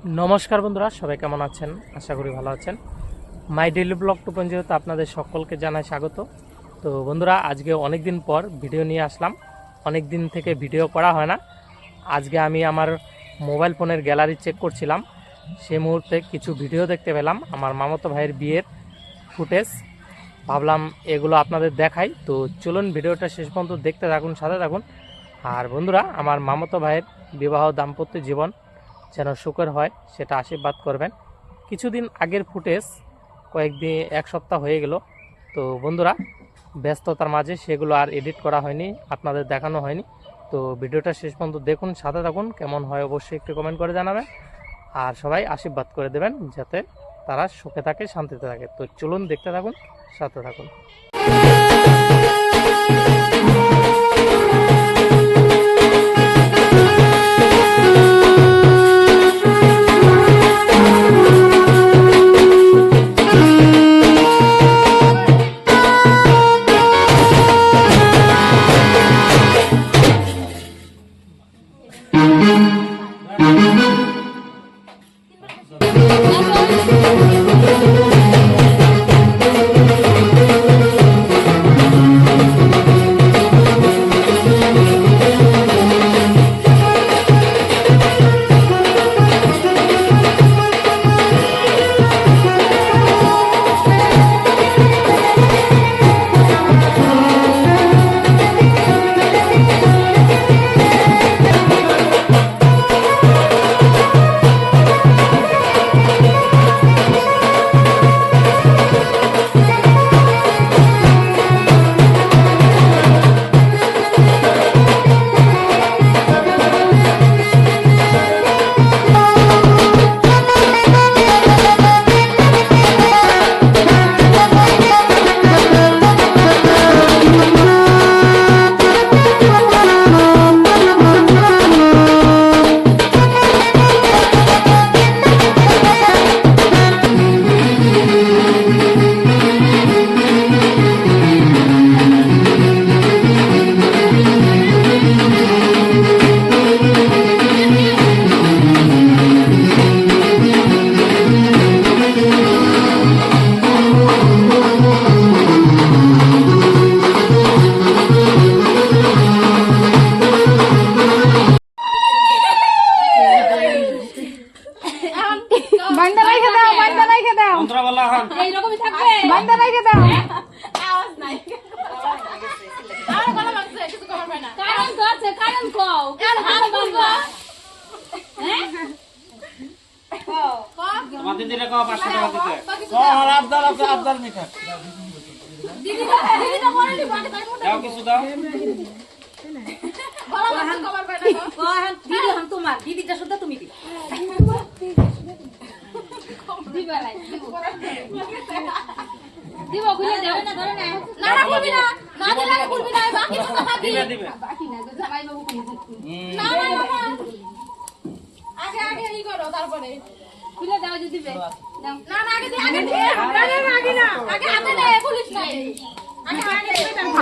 नमस्कार बंधुरा सबाई केमन आছেন आशा करी भालो आছেন माई डेली ब्लग 2.0 তে আপনাদের সকলকে জানাই স্বাগত। তো বন্ধুরা আজকে অনেক দিন পর ভিডিও নিয়ে আসলাম। অনেক দিন থেকে ভিডিও করা হয় না। আজকে আমি আমার মোবাইল ফোনের গ্যালারি চেক করছিলাম, সেই মুহূর্তে কিছু ভিডিও দেখতে পেলাম আমার মামাতো ভাইয়ের বিয়ের ফুটেজ। ভাবলাম এগুলো আপনাদের দেখাই। তো চলুন ভিডিওটা শেষ পর্যন্ত দেখতে থাকুন, সাথে থাকুন। আর বন্ধুরা আমার মামাতো ভাইয়ের বিবাহ দাম্পত্য জীবন যেন সুখের হয় সেটা আশীর্বাদ করবেন। কিছুদিন আগের ফুটেজ, কয়েকদিন এক সপ্তাহ হয়ে গেল। তো বন্ধুরা ব্যস্ততার মাঝে সেগুলো আর এডিট করা হয়নি, আপনাদের দেখানো হয়নি। তো ভিডিওটা শেষ পর্যন্ত দেখুন, সাথে থাকুন। কেমন হয় অবশ্যই একটু কমেন্ট করে জানাবেন, আর সবাই আশীর্বাদ করে দেবেন যাতে তারা সুখে থাকে, শান্তিতে থাকে। তো চলুন দেখতে থাকুন, সাথে থাকুন।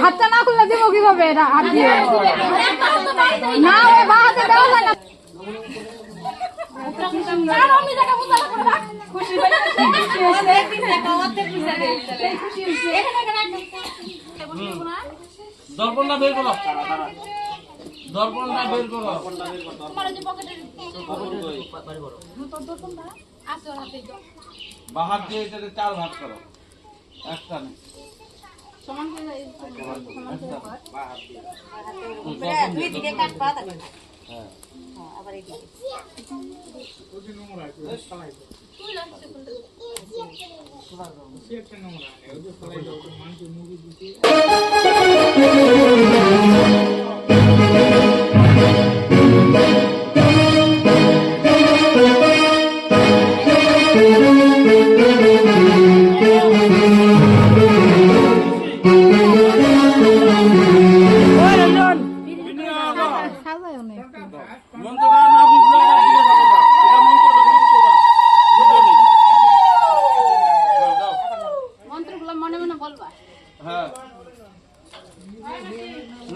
হাতটা না খুললে দিব কিভাবে? হাত দিয়ে না, ওই বা হাতে দেওয়া যায় না। দর্পণটা বের করো, দর্পণটা বের করো। বাহাত দিয়ে এটাকে 4 ভাগ করো, একটা নেই সমান করে দুই দিকে কাটবা। হ্যাঁ আবার এই দিকে ওই নোংরা আছে সবাই তুই লাগছে বলতে একটা নোংরা ওই যে সবাই মানুষ মুভি দিতে।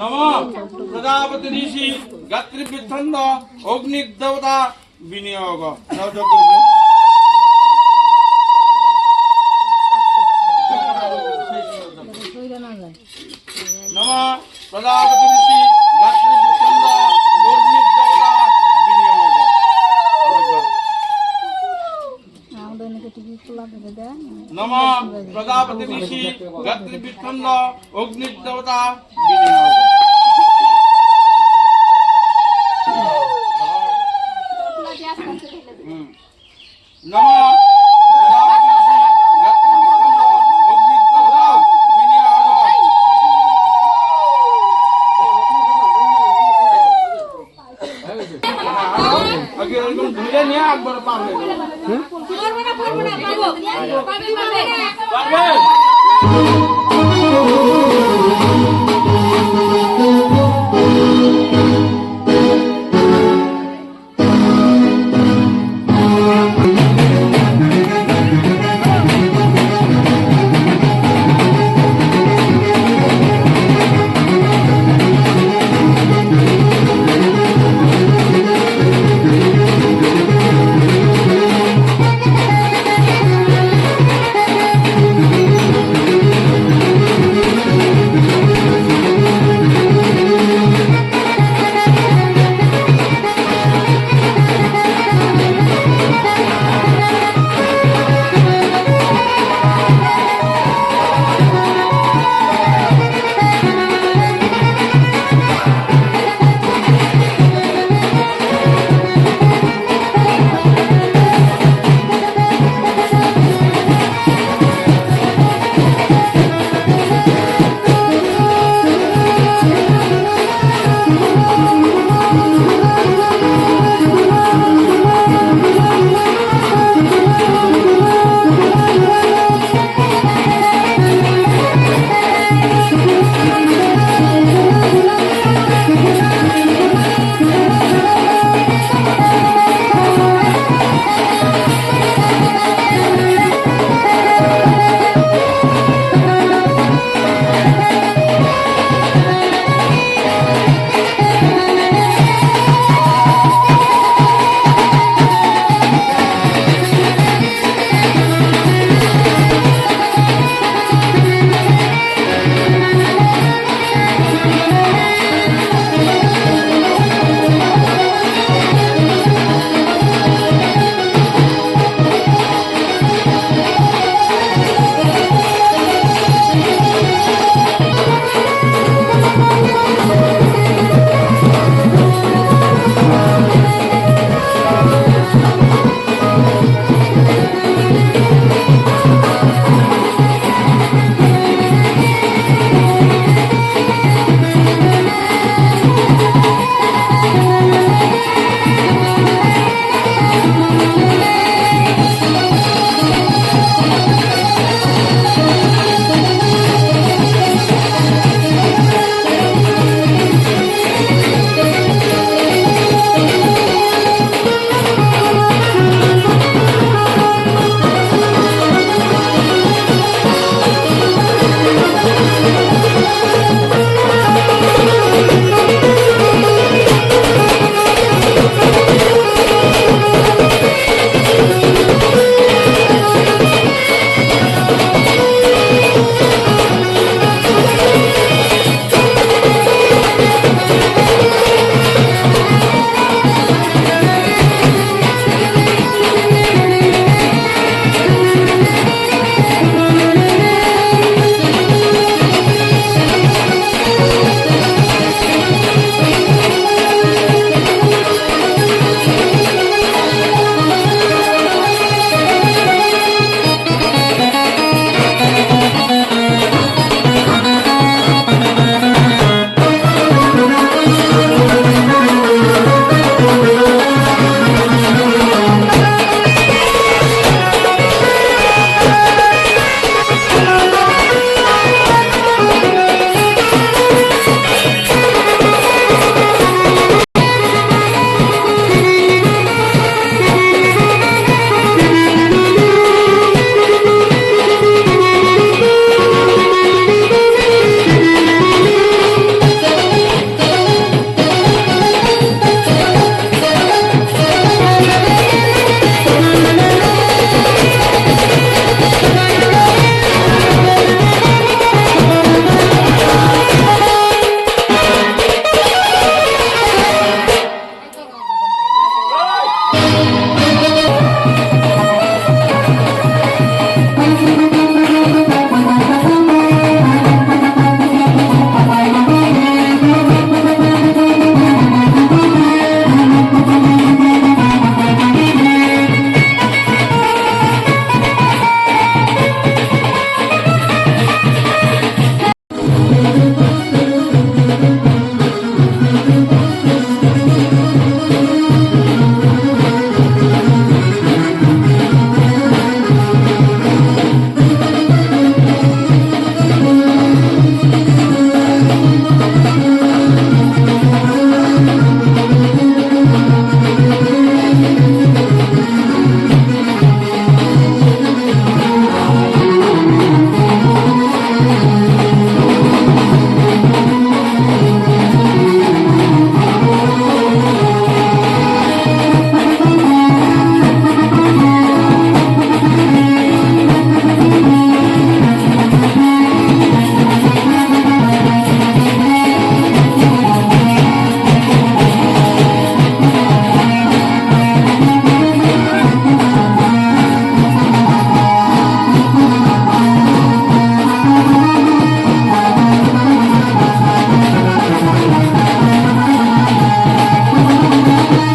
নম প্রজাপতি ঋষি গাত্রীবৃদ্ধন্দ অগ্নিদেবতা বিনিয়োগ সহযোগ করবে। নম প্রজাপতি ঋষি গাত্রী বিচ্ছন্দ গৌরীর দেবতা বিনিয়োগ। নম প্রজাপতি ঋষি গাত্রী বিচ্ছন্দ অগ্নির দেবতা বিনিয়োগ। নম প্রজাপতি ঋষি গাত্রী বিচ্ছন্দ অগ্নির দেবতা বিনিয়োগ। আগে এরকম ধরে নিয়ে একবার পারবে পারবে।